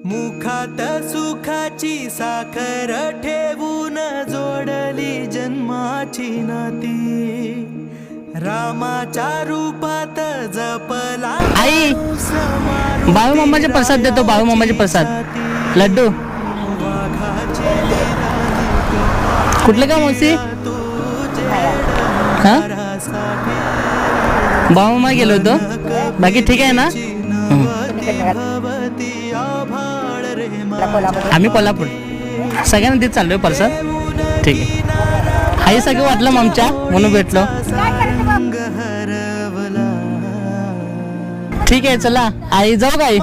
मुखात सुखाची साखर ठेवून जोडली जन्माची नाती रामाच्या रूपात जपला आई बाळू मामाचे प्रसाद देतो, बाळू मामाचे प्रसाद लड्डू कुठलं का मावशी? हा बाळू मामा गेलो होतो, बाकी ठीक आहे ना? आम्ही कोल्हापूर सगळ्यांना तिथे चाललोय प्रसाद. ठीक आहे, आई सगळं वाटलं मामच्या म्हणून भेटलो. ठीक आहे चला आई जाऊ का आई?